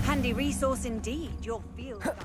Handy resource indeed, your field guide.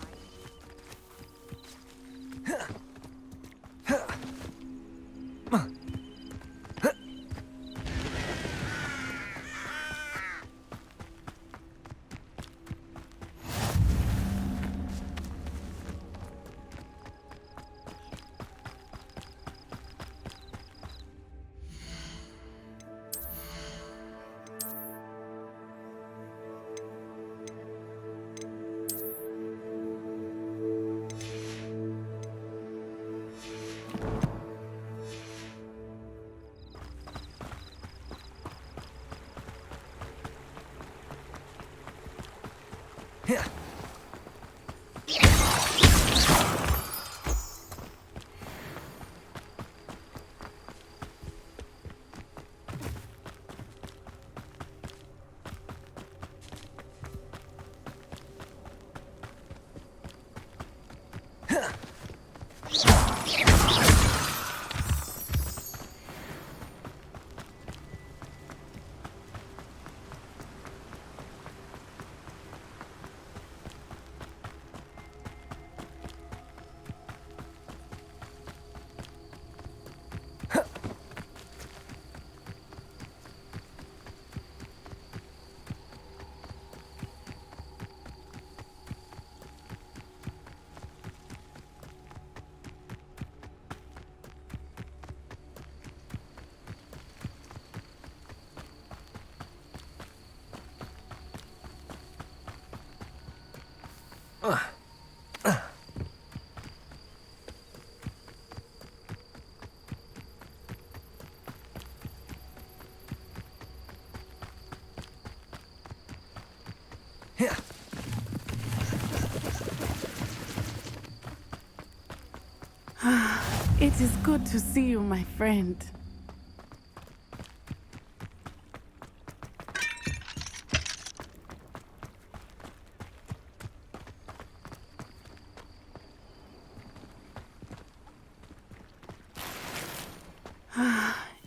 It is good to see you, my friend.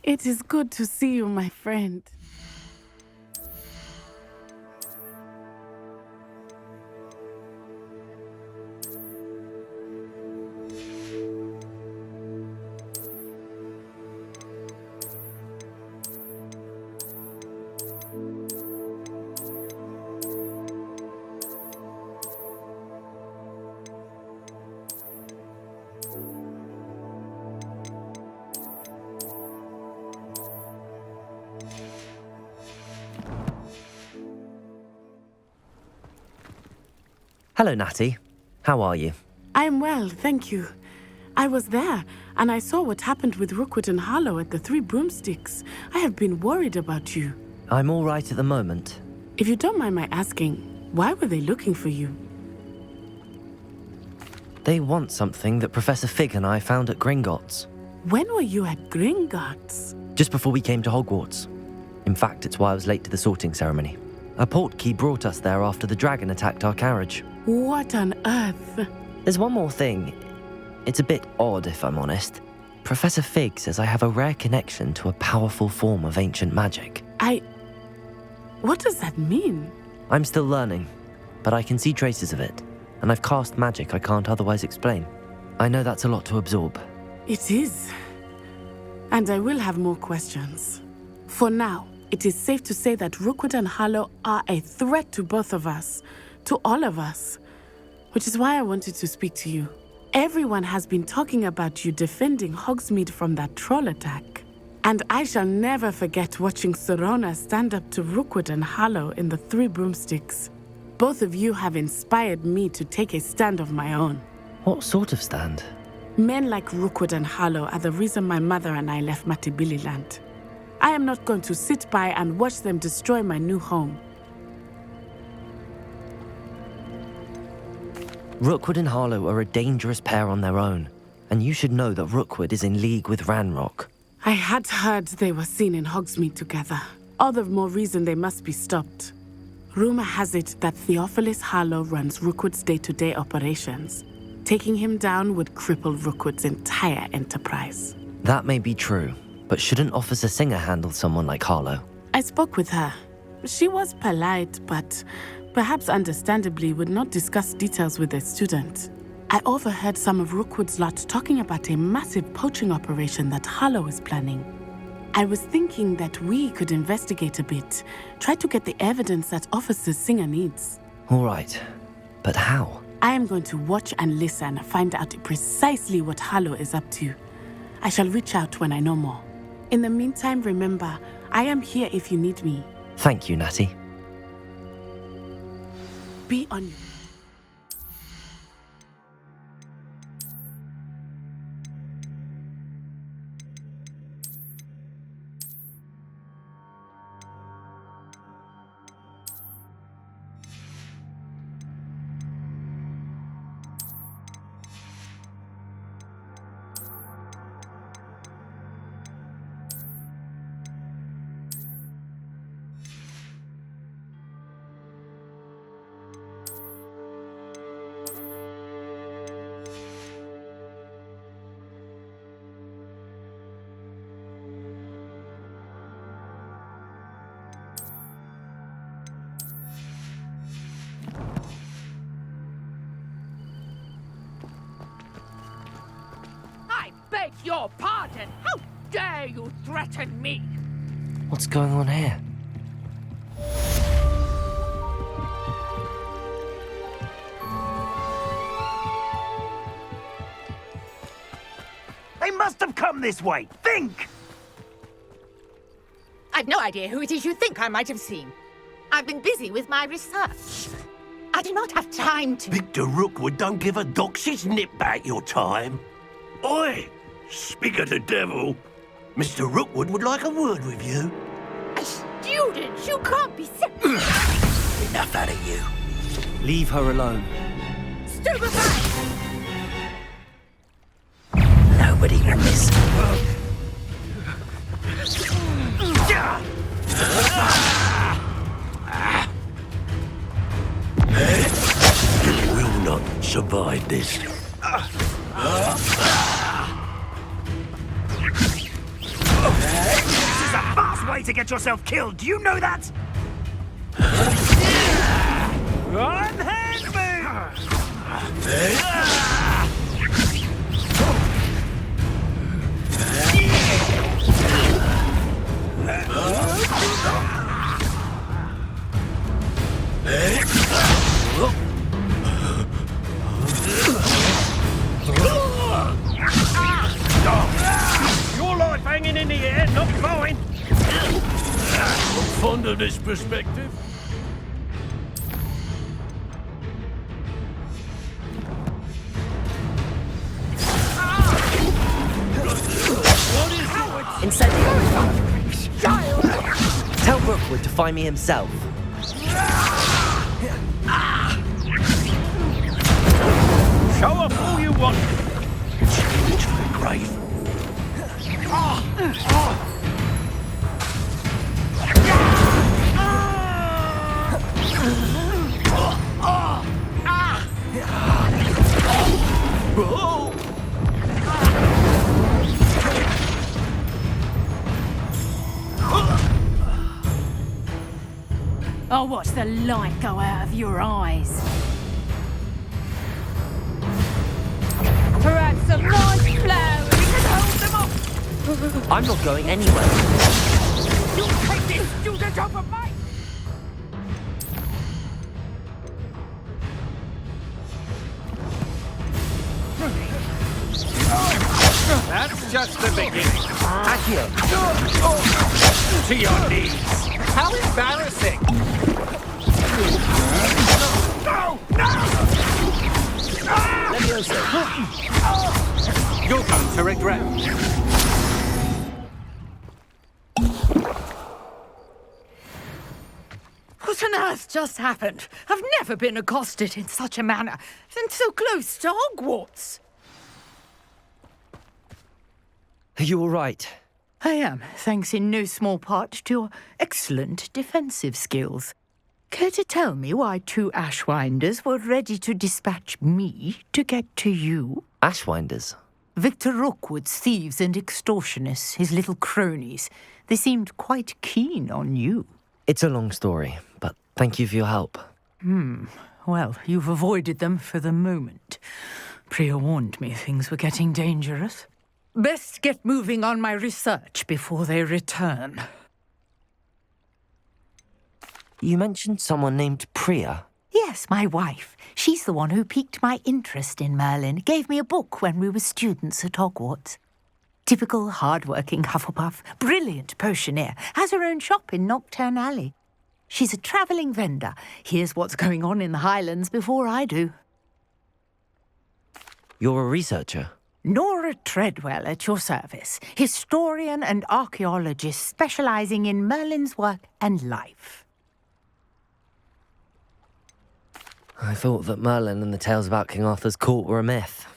It is good to see you, my friend. Hello, Natty. How are you? I'm well, thank you. I was there, and I saw what happened with Rookwood and Harlow at the Three Broomsticks. I have been worried about you. I'm all right at the moment. If you don't mind my asking, why were they looking for you? They want something that Professor Fig and I found at Gringotts. When were you at Gringotts? Just before we came to Hogwarts. In fact, it's why I was late to the sorting ceremony. A portkey brought us there after the dragon attacked our carriage. What on earth? There's one more thing. It's a bit odd, if I'm honest. Professor Fig says I have a rare connection to a powerful form of ancient magic. What does that mean? I'm still learning, but I can see traces of it, and I've cast magic I can't otherwise explain. I know that's a lot to absorb. It is. And I will have more questions. For now, it is safe to say that Rookwood and Harlow are a threat to both of us, to all of us, which is why I wanted to speak to you. Everyone has been talking about you defending Hogsmeade from that troll attack. And I shall never forget watching Serona stand up to Rookwood and Harlow in the Three Broomsticks. Both of you have inspired me to take a stand of my own. What sort of stand? Men like Rookwood and Harlow are the reason my mother and I left Matibili land. I am not going to sit by and watch them destroy my new home. Rookwood and Harlow are a dangerous pair on their own, and you should know that Rookwood is in league with Ranrock. I had heard they were seen in Hogsmeade together. All the more reason they must be stopped. Rumor has it that Theophilus Harlow runs Rookwood's day-to-day operations. Taking him down would cripple Rookwood's entire enterprise. That may be true, but shouldn't Officer Singer handle someone like Harlow? I spoke with her. She was polite, but perhaps understandably would not discuss details with a student. I overheard some of Rookwood's lot talking about a massive poaching operation that Harlow is planning. I was thinking that we could investigate a bit, try to get the evidence that Officer Singer needs. All right, but how? I am going to watch and listen, find out precisely what Harlow is up to. I shall reach out when I know more. In the meantime, remember, I am here if you need me. Thank you, Natty. Be on your... Beg your pardon! How dare you threaten me? What's going on here? They must have come this way. Think! I've no idea who it is you think I might have seen. I've been busy with my research. I do not have time to... Victor Rookwood don't give a doxy's nip back your time. Oi! Speak of the devil. Mr. Rookwood would like a word with you. A student? You can't be sick. Enough out of you. Leave her alone. Stupefy! Nobody will miss. You will not survive this. This is a fast way to get yourself killed. Do you know that? Unhand Your life hanging in the air, not mine. I'm fond of this perspective. Tell Rookwood to find me himself. Show off all you want. Reach for the grave. I'll watch the light go out of your eyes. Perhaps some nice flowers can hold them off. I'm not going anywhere. You take this student over my... That's just the beginning. Accio! To your knees. How embarrassing! No! No! Levioso! You're going to regret. What on earth just happened? I've never been accosted in such a manner, and so close to Hogwarts. Are you all right? I am, thanks in no small part to your excellent defensive skills. Care to tell me why 2 Ashwinders were ready to dispatch me to get to you? Ashwinders? Victor Rookwood's thieves and extortionists, his little cronies. They seemed quite keen on you. It's a long story, but thank you for your help. Well, you've avoided them for the moment. Priya warned me things were getting dangerous. Best get moving on my research before they return. You mentioned someone named Priya. Yes, my wife. She's the one who piqued my interest in Merlin. Gave me a book when we were students at Hogwarts. Typical hard-working Hufflepuff, brilliant potioneer, has her own shop in Knockturn Alley. She's a travelling vendor. Hears what's going on in the Highlands before I do. You're a researcher? Nora Treadwell at your service, historian and archaeologist specialising in Merlin's work and life. I thought that Merlin and the tales about King Arthur's court were a myth.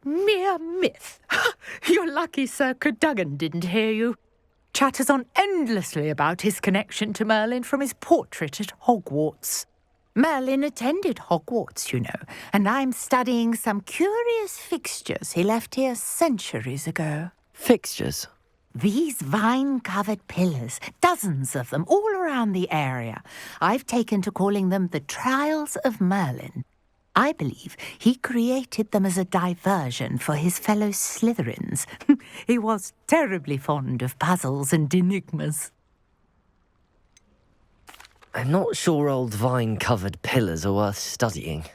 Mere myth. You're lucky Sir Cadogan didn't hear you. Chatters on endlessly about his connection to Merlin from his portrait at Hogwarts. Merlin attended Hogwarts, you know, and I'm studying some curious fixtures he left here centuries ago. Fixtures? These vine-covered pillars, dozens of them, all around the area. I've taken to calling them the Trials of Merlin. I believe he created them as a diversion for his fellow Slytherins. He was terribly fond of puzzles and enigmas. I'm not sure old vine-covered pillars are worth studying.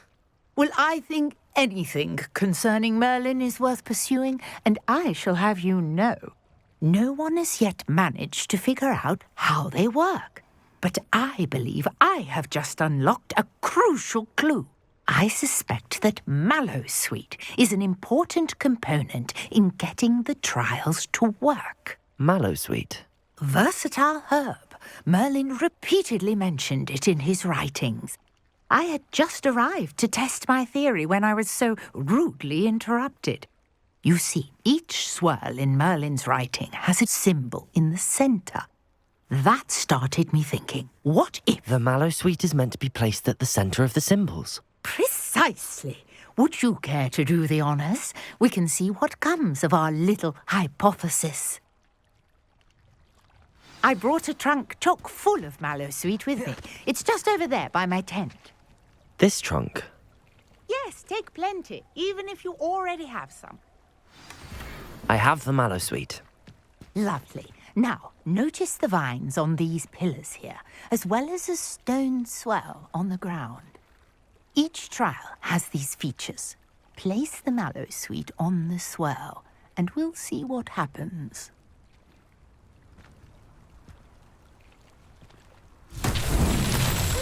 Well, I think anything concerning Merlin is worth pursuing, and I shall have you know, no one has yet managed to figure out how they work. But I believe I have just unlocked a crucial clue. I suspect that Mallowsweet is an important component in getting the trials to work. Mallowsweet? Versatile herb. Merlin repeatedly mentioned it in his writings. I had just arrived to test my theory when I was so rudely interrupted. You see, each swirl in Merlin's writing has a symbol in the centre. That started me thinking, what if... The Mallowsweet is meant to be placed at the centre of the symbols. Precisely. Would you care to do the honours? We can see what comes of our little hypothesis. I brought a trunk chock full of Mallowsweet with me. It's just over there by my tent. This trunk? Yes, take plenty, even if you already have some. I have the Mallowsweet. Lovely. Now, notice the vines on these pillars here, as well as a stone swell on the ground. Each trial has these features. Place the Mallowsweet on the swell, and we'll see what happens.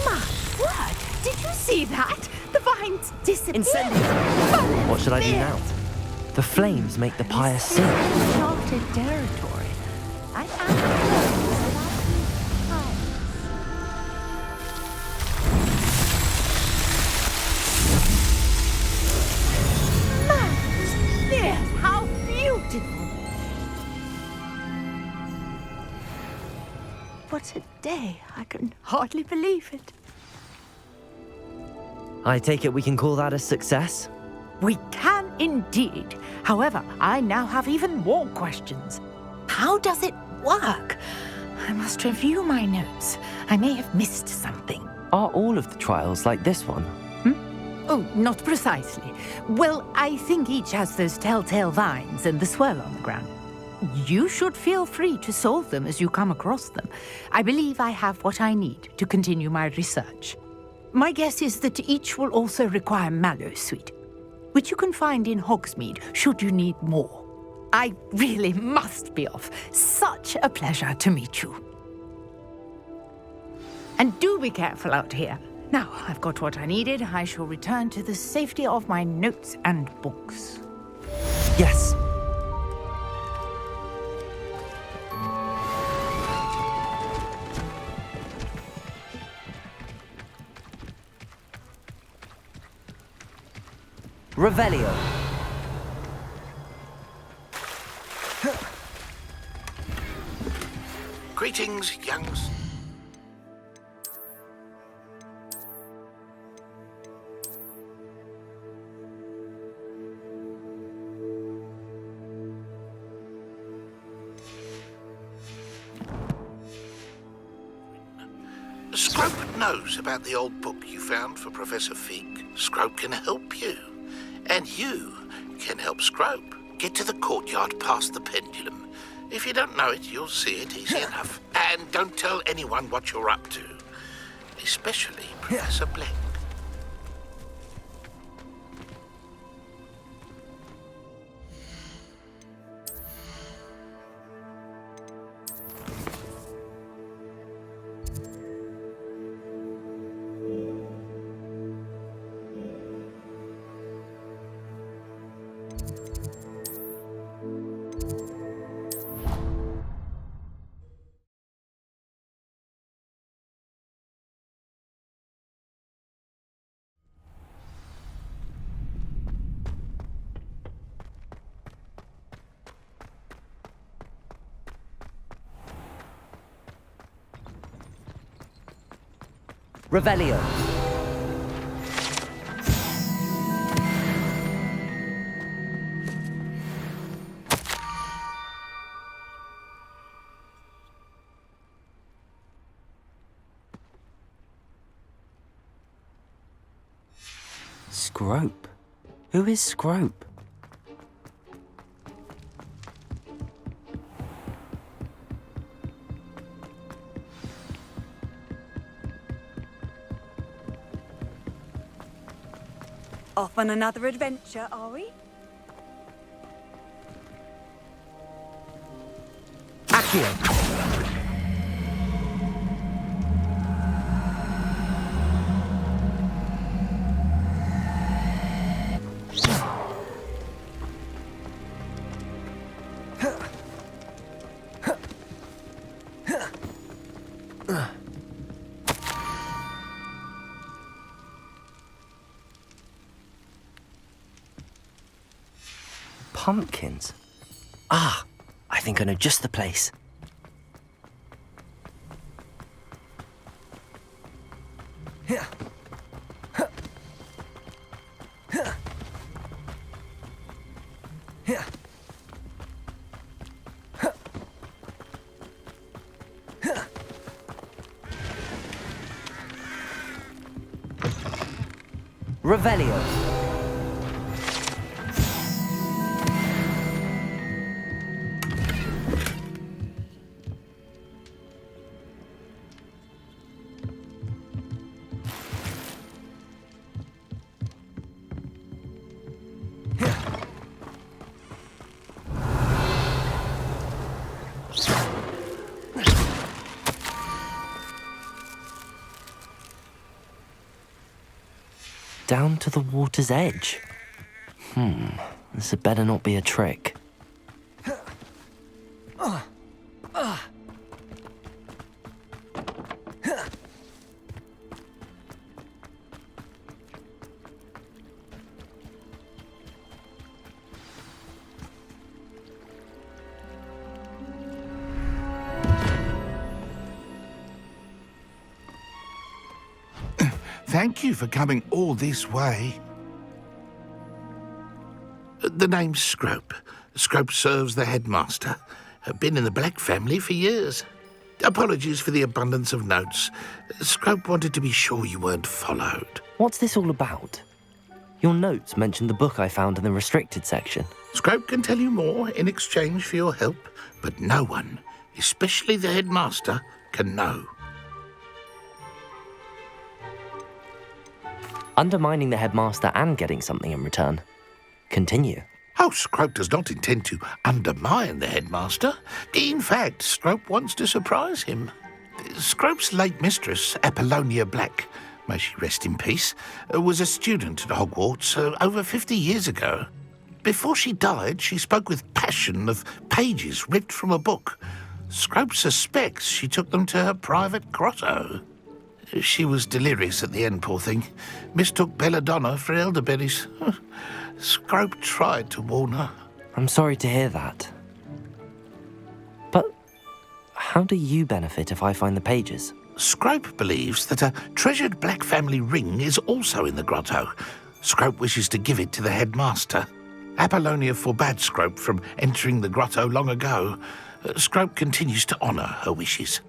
My word! Did you see that? The vines disappeared. Incendiary! What should I do now? The flames make the pyre sing. Uncharted territory. I found how beautiful! What a day! I can hardly believe it. I take it we can call that a success? We can indeed. However, I now have even more questions. How does it work? I must review my notes. I may have missed something. Are all of the trials like this one? Oh, not precisely. Well, I think each has those telltale vines and the swirl on the ground. You should feel free to solve them as you come across them. I believe I have what I need to continue my research. My guess is that each will also require Mallowsweet, which you can find in Hogsmeade should you need more. I really must be off. Such a pleasure to meet you. And do be careful out here. Now, I've got what I needed. I shall return to the safety of my notes and books. Yes. Revelio. Greetings, youngs. Scrope knows about the old book you found for Professor Fig. Scrope can help you. And you can help Scrope get to the courtyard past the pendulum. If you don't know it, you'll see it easy enough. And don't tell anyone what you're up to. Especially Professor Black. Revelio. Scrope? Who is Scrope? Off on another adventure, are we? Accio. Pumpkins? Ah, I think I know just the place. Revelio. Down to the water's edge. This had better not be a trick. Thank you for coming all this way. The name's Scrope. Scrope serves the headmaster. Been in the Black family for years. Apologies for the abundance of notes. Scrope wanted to be sure you weren't followed. What's this all about? Your notes mentioned the book I found in the restricted section. Scrope can tell you more in exchange for your help, but no one, especially the headmaster, can know. Undermining the headmaster and getting something in return. Continue. Oh, Scrope does not intend to undermine the headmaster. In fact, Scrope wants to surprise him. Scrope's late mistress, Apollonia Black, may she rest in peace, was a student at Hogwarts over 50 years ago. Before she died, she spoke with passion of pages ripped from a book. Scrope suspects she took them to her private grotto. She was delirious at the end, poor thing. Mistook belladonna for elderberries. Scrope tried to warn her. I'm sorry to hear that. But how do you benefit if I find the pages? Scrope believes that a treasured Black family ring is also in the grotto. Scrope wishes to give it to the headmaster. Apollonia forbade Scrope from entering the grotto long ago. Scrope continues to honour her wishes.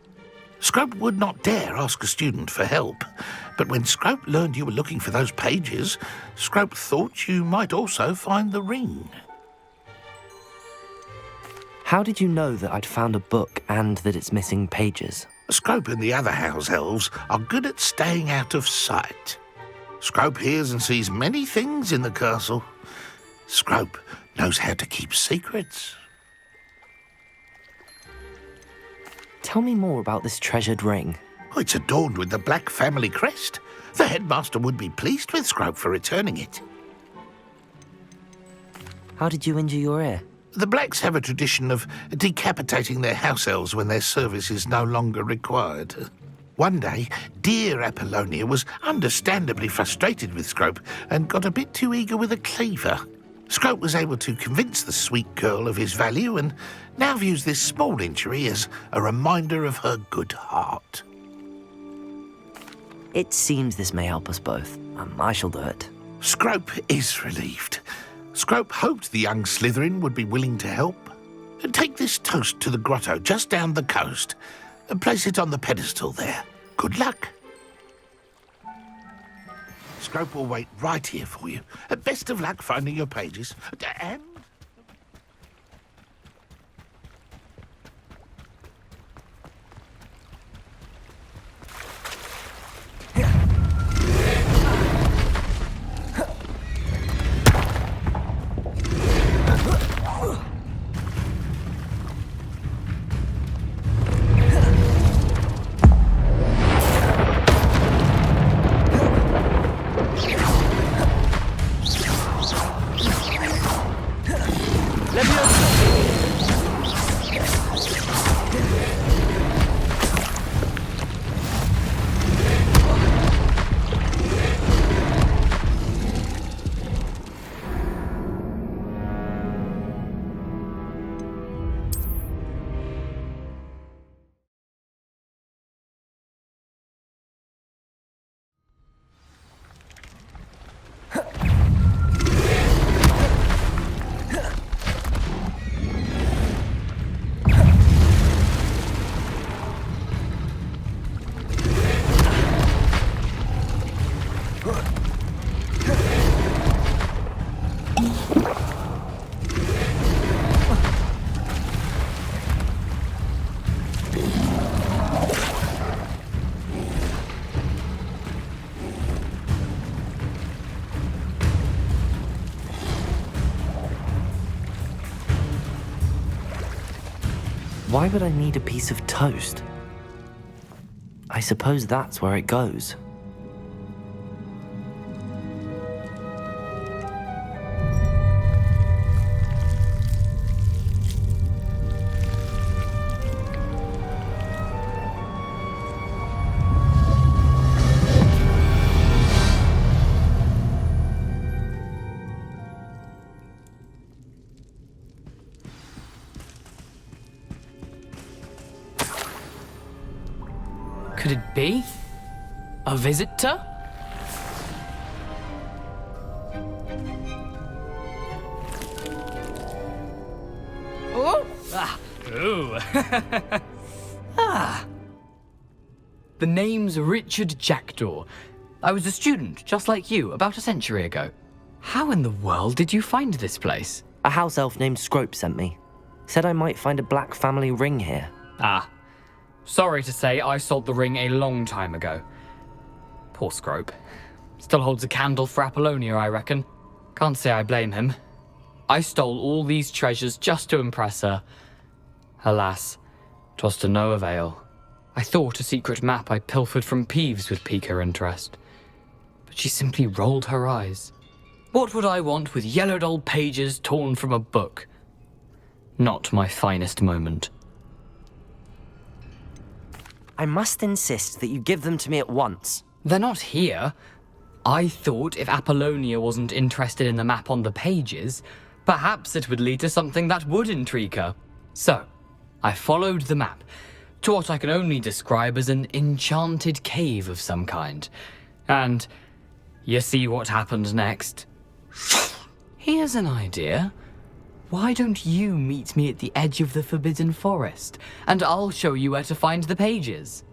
Scrope would not dare ask a student for help, but when Scrope learned you were looking for those pages, Scrope thought you might also find the ring. How did you know that I'd found a book and that it's missing pages? Scrope and the other house elves are good at staying out of sight. Scrope hears and sees many things in the castle. Scrope knows how to keep secrets. Tell me more about this treasured ring. Oh, it's adorned with the Black family crest. The headmaster would be pleased with Scrope for returning it. How did you injure your ear? The Blacks have a tradition of decapitating their house elves when their service is no longer required. One day, dear Apollonia was understandably frustrated with Scrope and got a bit too eager with a cleaver. Scrope was able to convince the sweet girl of his value and now views this small injury as a reminder of her good heart. It seems this may help us both. I shall do it. Scrope is relieved. Scrope hoped the young Slytherin would be willing to help. Take this toast to the grotto just down the coast and place it on the pedestal there. Good luck. Scrope will wait right here for you. Best of luck finding your pages. And... Why would I need a piece of toast? I suppose that's where it goes. Could it be? A visitor? Oh! Ah! Ooh! Ah! The name's Richard Jackdaw. I was a student, just like you, about a century ago. How in the world did you find this place? A house elf named Scrope sent me. Said I might find a Black family ring here. Ah. Sorry to say, I sold the ring a long time ago. Poor Scrope. Still holds a candle for Apollonia, I reckon. Can't say I blame him. I stole all these treasures just to impress her. Alas, 'twas to no avail. I thought a secret map I pilfered from Peeves would pique her interest, but she simply rolled her eyes. What would I want with yellowed old pages torn from a book? Not my finest moment. I must insist that you give them to me at once. They're not here. I thought if Apollonia wasn't interested in the map on the pages, perhaps it would lead to something that would intrigue her. So, I followed the map to what I can only describe as an enchanted cave of some kind. And you see what happened next? Here's an idea. Why don't you meet me at the edge of the Forbidden Forest, and I'll show you where to find the pages?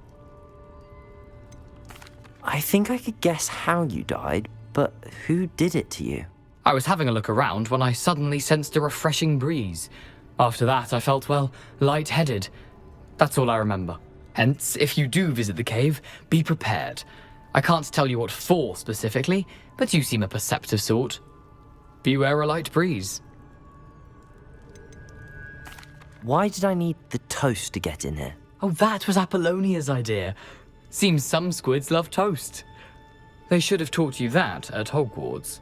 I think I could guess how you died, but who did it to you? I was having a look around when I suddenly sensed a refreshing breeze. After that, I felt, well, lightheaded. That's all I remember. Hence, if you do visit the cave, be prepared. I can't tell you what for specifically, but you seem a perceptive sort. Beware a light breeze. Why did I need the toast to get in here? Oh, that was Apollonia's idea. Seems some squids love toast. They should have taught you that at Hogwarts.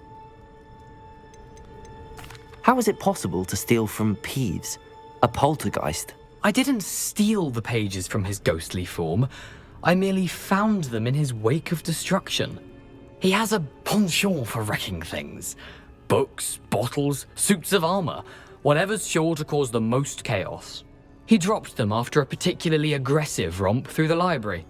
How is it possible to steal from Peeves, a poltergeist? I didn't steal the pages from his ghostly form. I merely found them in his wake of destruction. He has a penchant for wrecking things. Books, bottles, suits of armor, whatever's sure to cause the most chaos. He dropped them after a particularly aggressive romp through the library.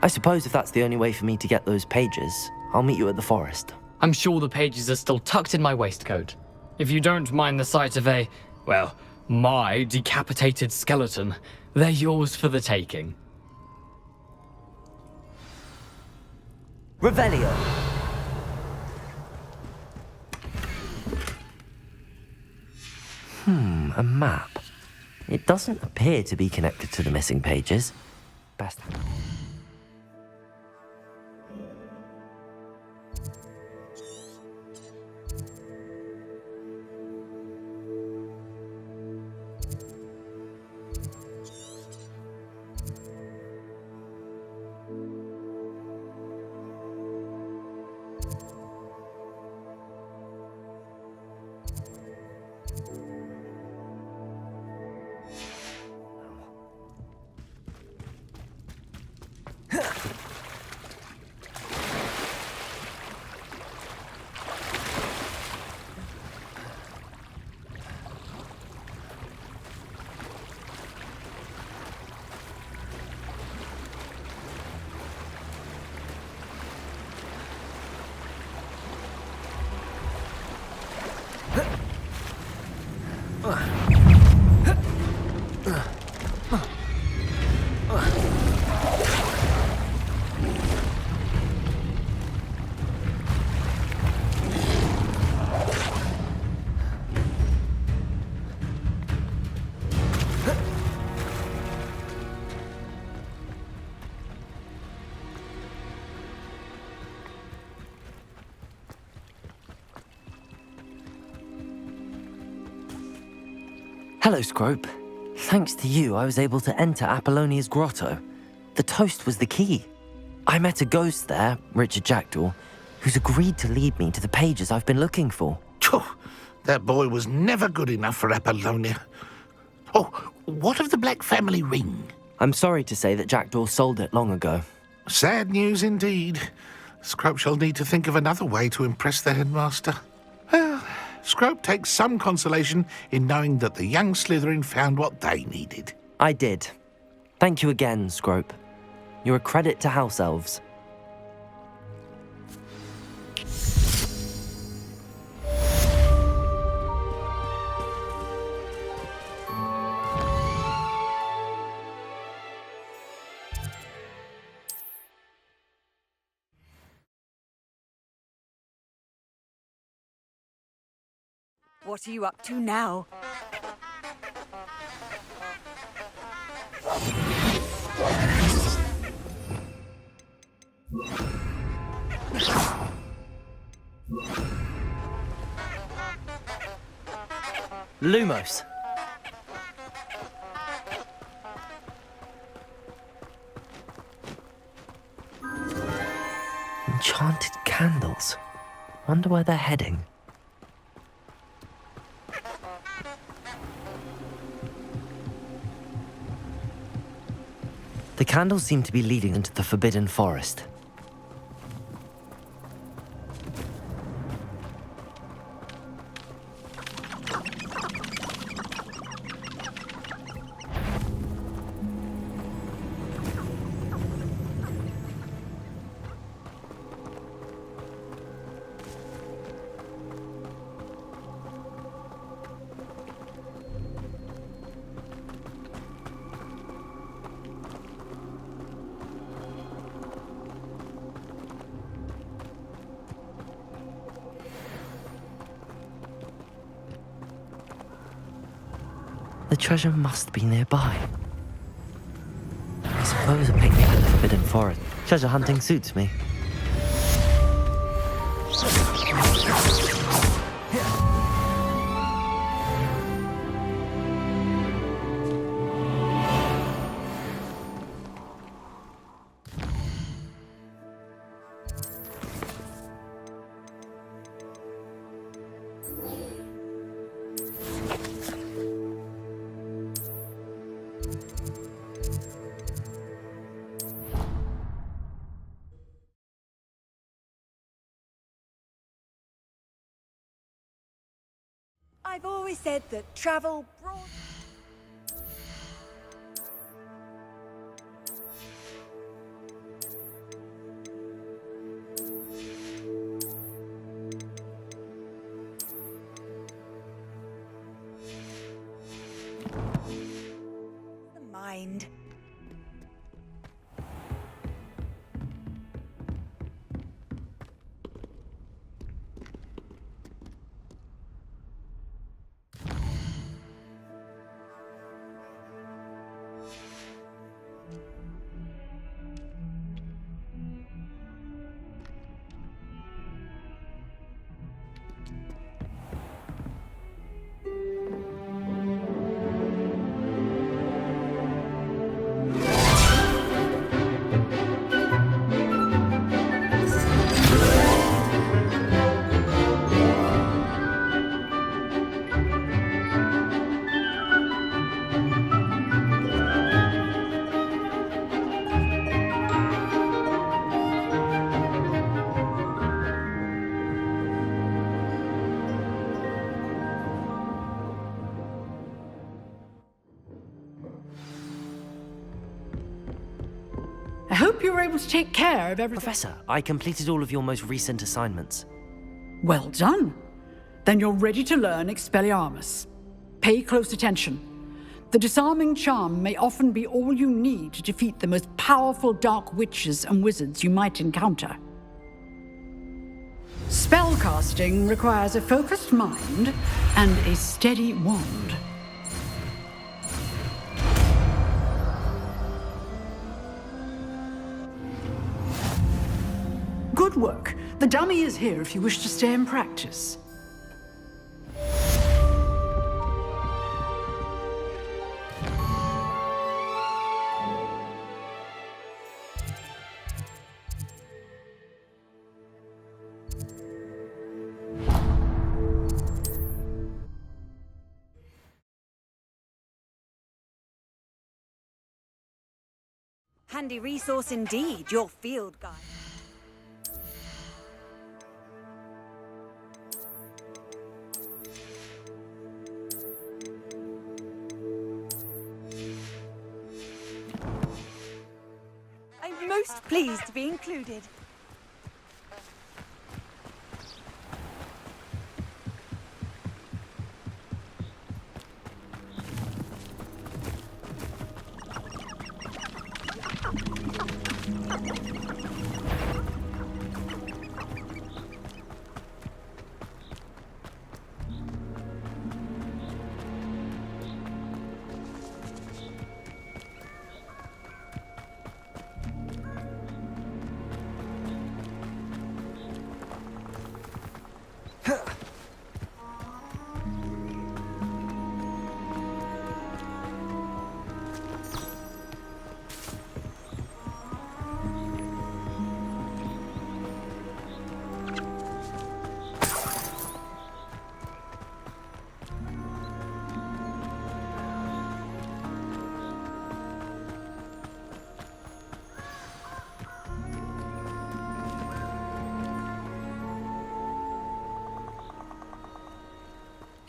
I suppose if that's the only way for me to get those pages, I'll meet you at the forest. I'm sure the pages are still tucked in my waistcoat. If you don't mind the sight of my decapitated skeleton, they're yours for the taking. Revelio! A map. It doesn't appear to be connected to the missing pages. Best. Hello, Scrope. Thanks to you, I was able to enter Apollonia's grotto. The toast was the key. I met a ghost there, Richard Jackdaw, who's agreed to lead me to the pages I've been looking for. Phew, that boy was never good enough for Apollonia. Oh, what of the Black family ring? I'm sorry to say that Jackdaw sold it long ago. Sad news indeed. Scrope shall need to think of another way to impress the headmaster. Well, Scrope takes some consolation in knowing that the young Slytherin found what they needed. I did. Thank you again, Scrope. You're a credit to House Elves. What are you up to now? Lumos. Enchanted candles. Wonder where they're heading. The candles seem to be leading into the Forbidden Forest. The treasure must be nearby. I suppose a picnic in the Forbidden Forest. Treasure hunting suits me. I've always said that travel brought... the mind. I hope you were able to take care of everything. Professor, I completed all of your most recent assignments. Well done. Then you're ready to learn Expelliarmus. Pay close attention. The disarming charm may often be all you need to defeat the most powerful dark witches and wizards you might encounter. Spellcasting requires a focused mind and a steady wand. Good work. The dummy is here if you wish to stay and practice. Handy resource indeed, your field guide. I'm most pleased to be included.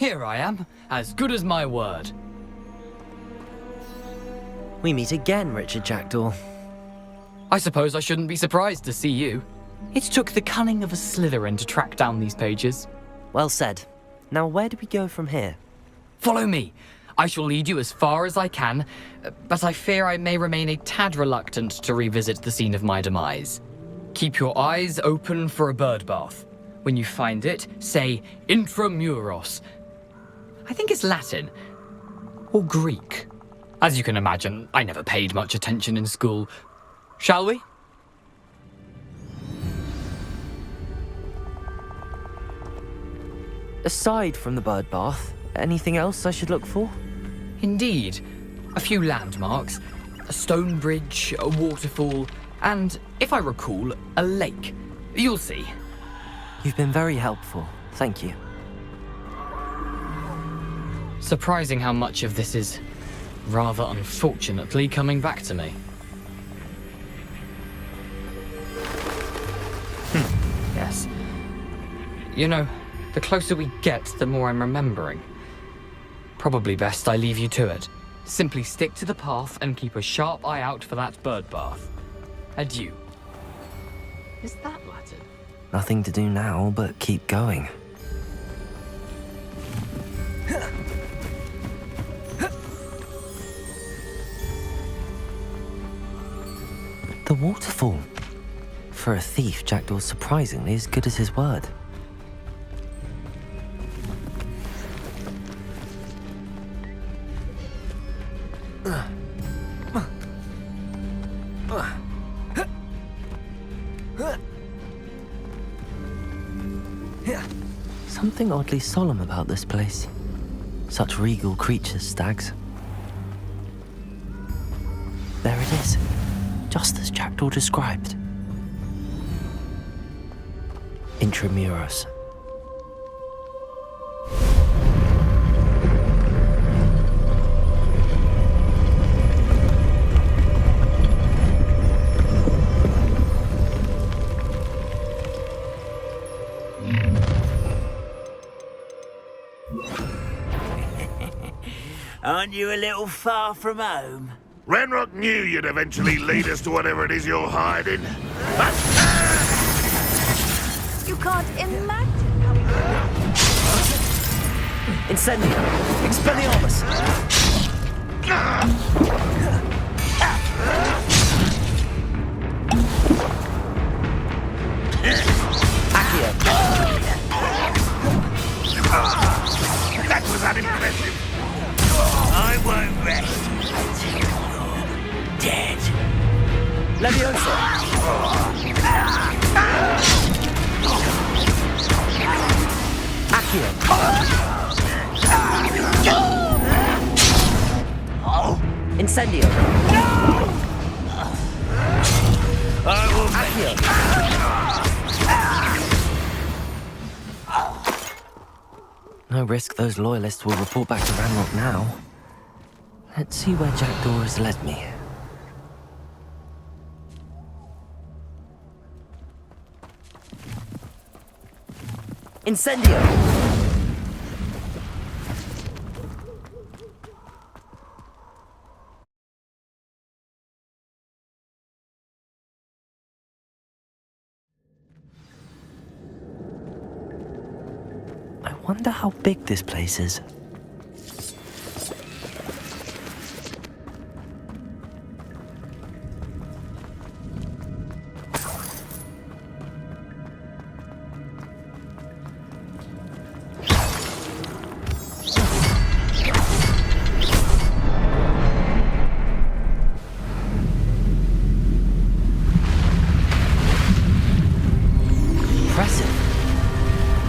Here I am, as good as my word. We meet again, Richard Jackdaw. I suppose I shouldn't be surprised to see you. It took the cunning of a Slytherin to track down these pages. Well said. Now where do we go from here? Follow me. I shall lead you as far as I can, but I fear I may remain a tad reluctant to revisit the scene of my demise. Keep your eyes open for a bird bath. When you find it, say intramuros. I think it's Latin. Or Greek. As you can imagine, I never paid much attention in school. Shall we? Aside from the bird bath, anything else I should look for? Indeed. A few landmarks, a stone bridge, a waterfall, and, if I recall, a lake. You'll see. You've been very helpful. Thank you. Surprising how much of this is, rather unfortunately, coming back to me. Yes. You know, the closer we get, the more I'm remembering. Probably best I leave you to it. Simply stick to the path and keep a sharp eye out for that bird bath. Adieu. Is that Latin? Nothing to do now but keep going. The waterfall. For a thief, Jackdaw's surprisingly as good as his word. Something oddly solemn about this place. Such regal creatures, stags. There it is, just as Jackdaw described. Intramuros. Aren't you a little far from home? Ranrock knew you'd eventually lead us to whatever it is you're hiding. You can't imagine how we Incendio! Expelliarmus! Accio! That was unimpressive. I won't rest until you're dead. Leviosa! Accio! Incendio! I will Accio! No risk those loyalists will report back to Ranrock now. Let's see where Jackdaw has led me. Incendio! I wonder how big this place is.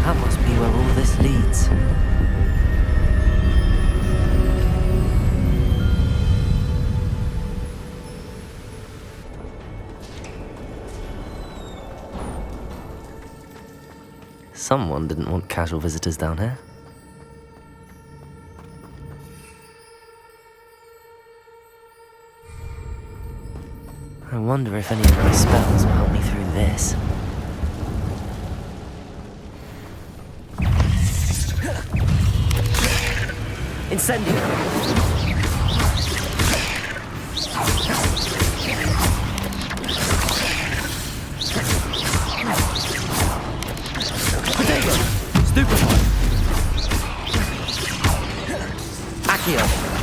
That must be where all this leads. Someone didn't want casual visitors down here. I wonder if any of my spells will help me through this. Incendio! Potato! Stupefy! Accio!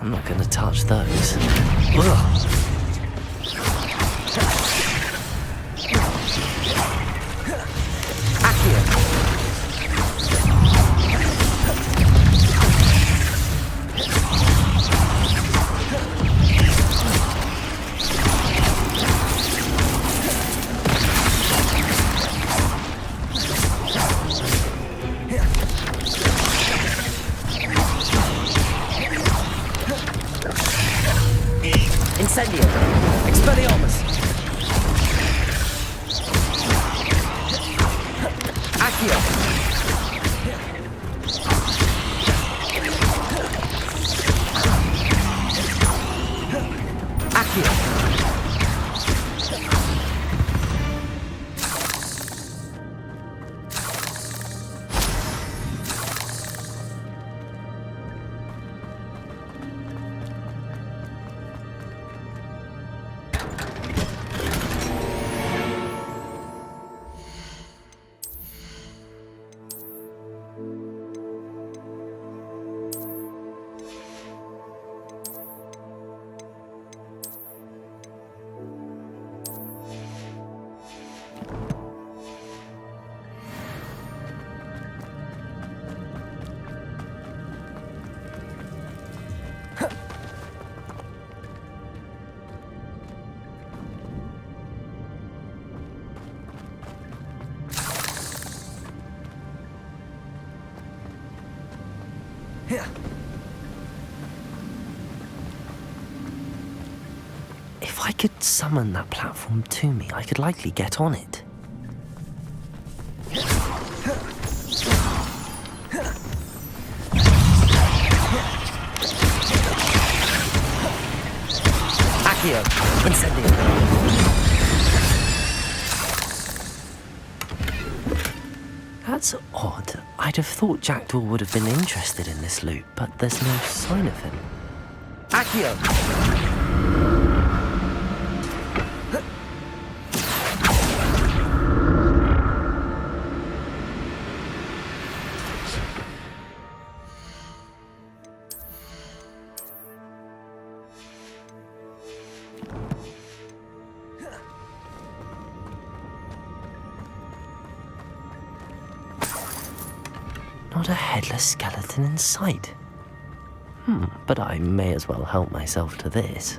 I'm not going to touch those. Ugh. Incendio! Expelliarmus! Accio! Accio! If I could summon that platform to me, I could likely get on it. Accio! Incendio! That's odd. I'd have thought Jackdaw would have been interested in this loot, but there's no sign of him. Accio! Not a headless skeleton in sight. But I may as well help myself to this.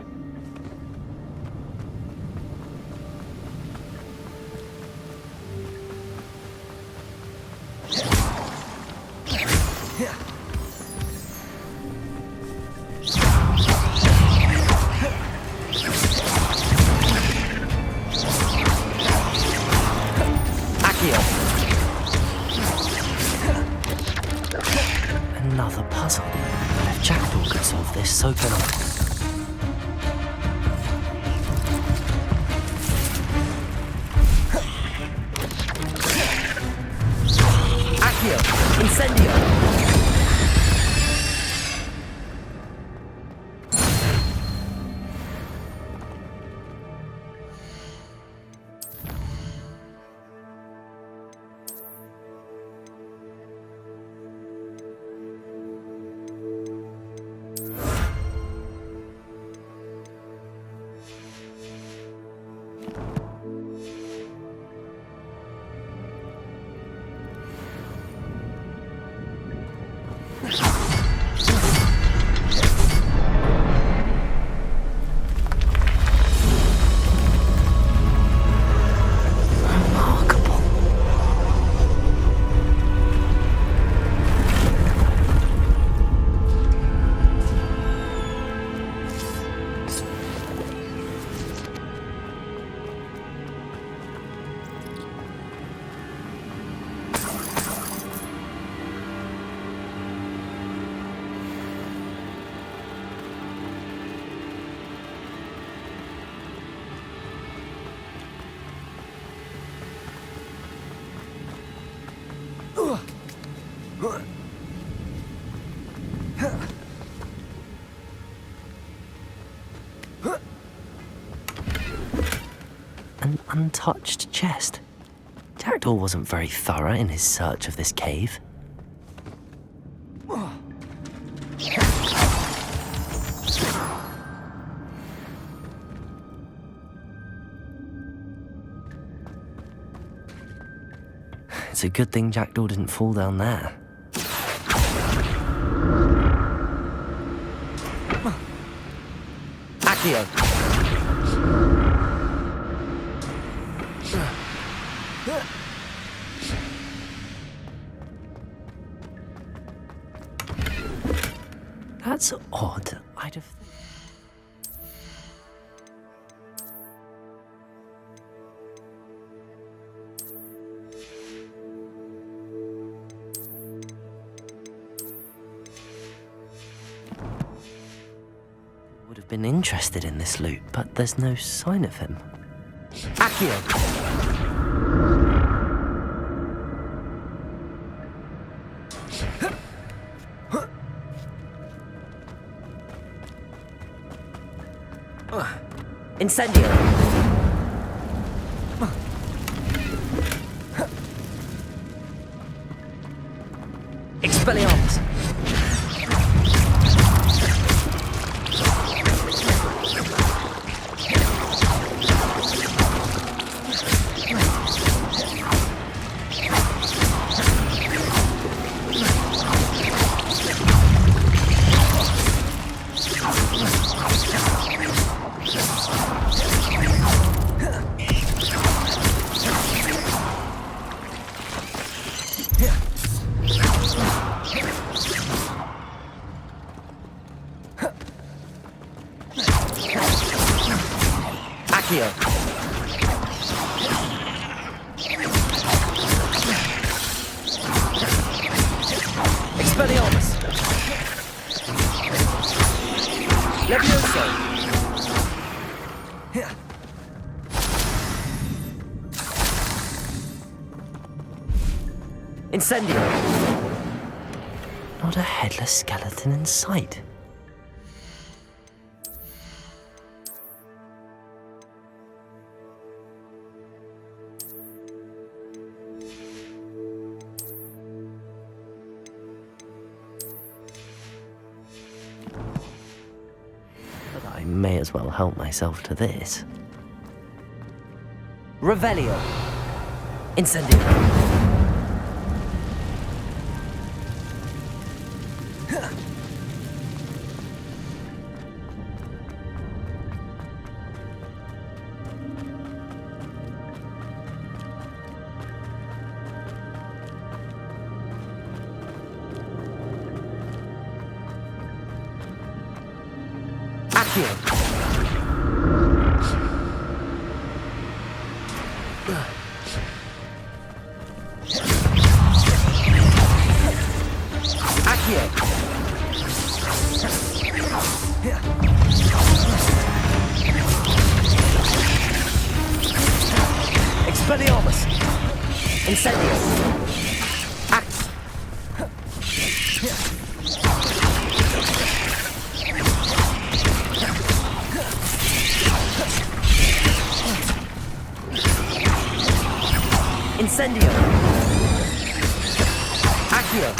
Another puzzle. If Jackdaw could solve this, so can I. Accio! Incendio! An untouched chest. Jackdaw wasn't very thorough in his search of this cave. It's a good thing Jackdaw didn't fall down there. Accio! That's odd. I'd have... would have been interested in this loot, but there's no sign of him. Accio! Incendio! Expelliarmus! Accio! Expelliarmus! Levioso! Incendio! Not a headless skeleton in sight. But I may as well help myself to this. Revelio! Incendio! Accio! Accio! Expelliarmus! Incendio! Axe! Incendio! Accio!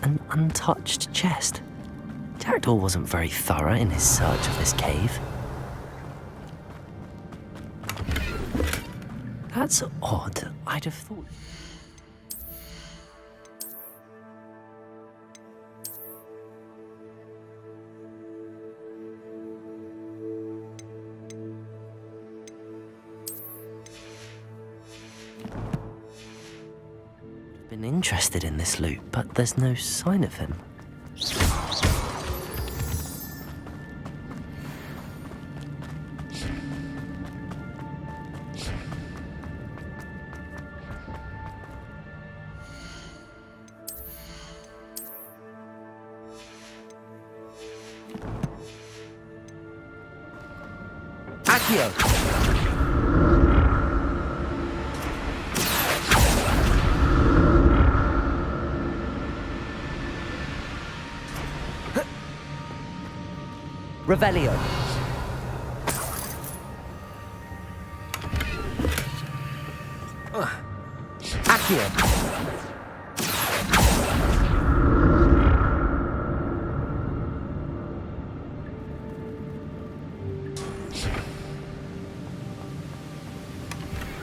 An untouched chest. Jackdaw wasn't very thorough in his search of this cave. That's odd. I'd have thought... been interested in this loot, but there's no sign of him. Accio! Revelio. Accio.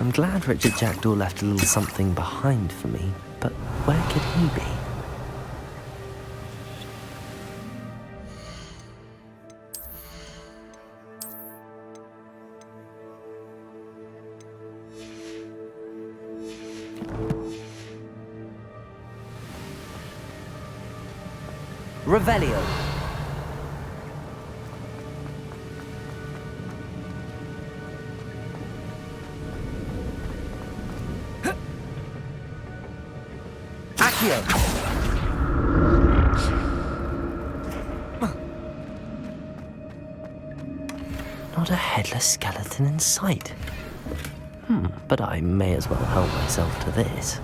I'm glad Richard Jackdaw left a little something behind for me, but where could he be? Revelio. Accio. Not a headless skeleton in sight. But I may as well help myself to this.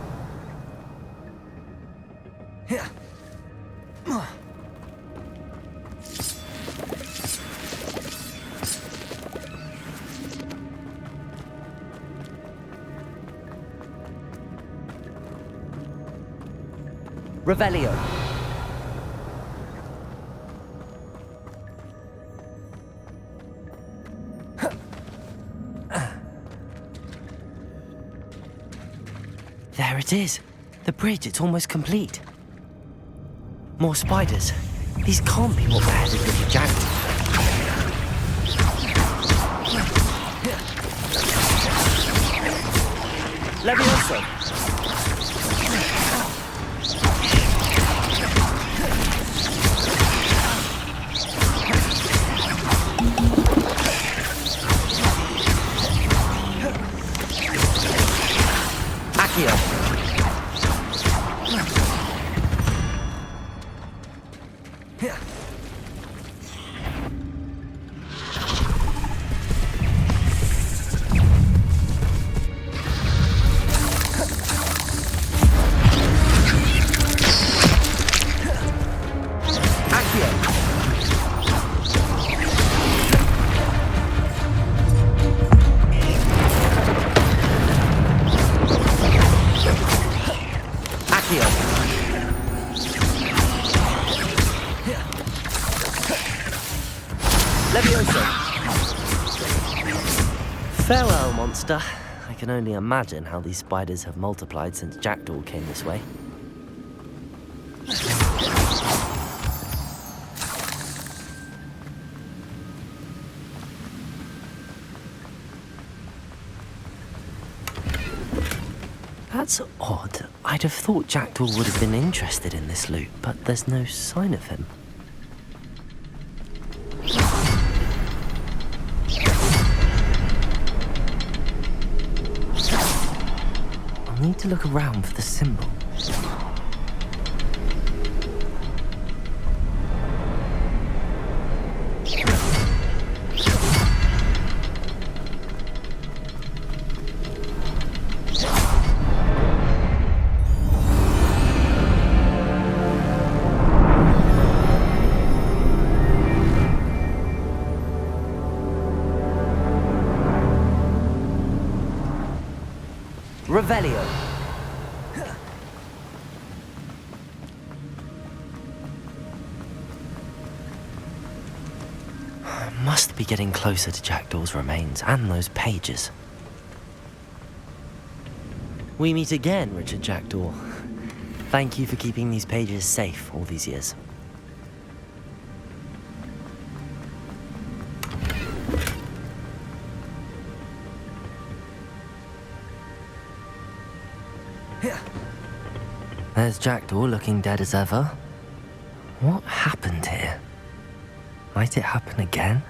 Revelio. There it is. The bridge, it's almost complete. More spiders. These can't be what beheaded Richard Jackdaw. Levioso. Accio. Farewell, monster. I can only imagine how these spiders have multiplied since Jackdaw came this way. That's odd. I'd have thought Jackdaw would have been interested in this loot, but there's no sign of him. I need to look around for the symbol. Revelio. I must be getting closer to Jackdaw's remains and those pages. We meet again, Richard Jackdaw. Thank you for keeping these pages safe all these years. There's Jackdaw looking dead as ever. What happened here? Might it happen again?